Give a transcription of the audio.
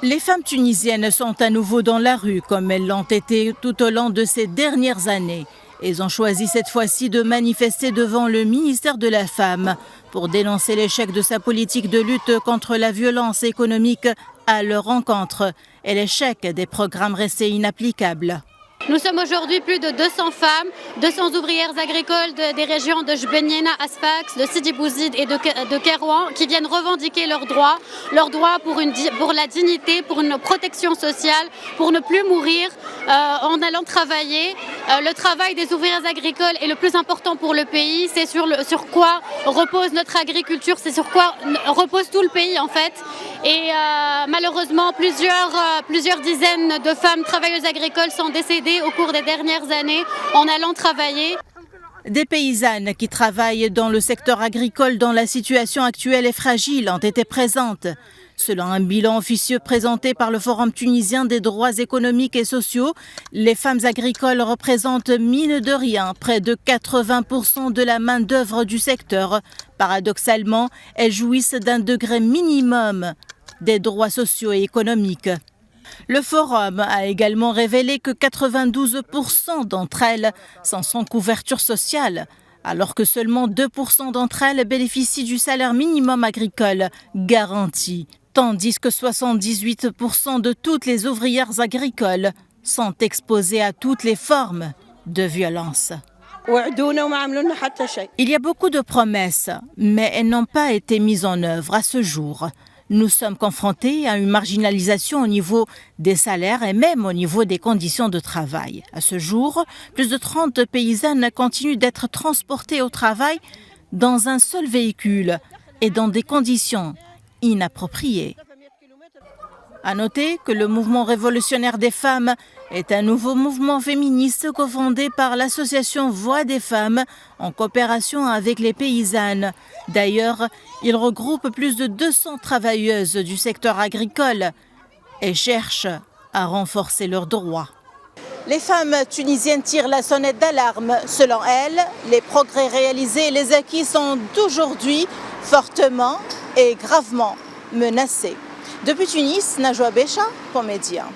Les femmes tunisiennes sont à nouveau dans la rue, comme elles l'ont été tout au long de ces dernières années. Elles ont choisi cette fois-ci de manifester devant le ministère de la Femme pour dénoncer l'échec de sa politique de lutte contre la violence économique à leur encontre et l'échec des programmes restés inapplicables. Nous sommes aujourd'hui plus de 200 femmes, 200 ouvrières agricoles des régions de Jbeniena, Asfax, de Sidi Bouzid et de Kérouan qui viennent revendiquer leurs droits pour la dignité, pour une protection sociale, pour ne plus mourir en allant travailler. Le travail des ouvrières agricoles est le plus important pour le pays, c'est sur quoi repose notre agriculture, c'est sur quoi repose tout le pays en fait. Et malheureusement, plusieurs dizaines de femmes travailleuses agricoles sont décédées au cours des dernières années en allant travailler. Des paysannes qui travaillent dans le secteur agricole dont la situation actuelle est fragile ont été présentes. Selon un bilan officieux présenté par le Forum tunisien des droits économiques et sociaux, les femmes agricoles représentent mine de rien près de 80% de la main-d'œuvre du secteur. Paradoxalement, elles jouissent d'un degré minimum des droits sociaux et économiques. Le forum a également révélé que 92% d'entre elles sont sans couverture sociale, alors que seulement 2% d'entre elles bénéficient du salaire minimum agricole garanti, tandis que 78% de toutes les ouvrières agricoles sont exposées à toutes les formes de violence. Il y a beaucoup de promesses, mais elles n'ont pas été mises en œuvre à ce jour. Nous sommes confrontés à une marginalisation au niveau des salaires et même au niveau des conditions de travail. À ce jour, plus de 30 paysannes continuent d'être transportées au travail dans un seul véhicule et dans des conditions inappropriées. À noter que le mouvement révolutionnaire des femmes est un nouveau mouvement féministe cofondé par l'association Voix des femmes en coopération avec les paysannes. D'ailleurs, il regroupe plus de 200 travailleuses du secteur agricole et cherche à renforcer leurs droits. Les femmes tunisiennes tirent la sonnette d'alarme. Selon elles, les progrès réalisés et les acquis sont aujourd'hui fortement et gravement menacés. Depuis Tunis, Najwa Becha pour Média.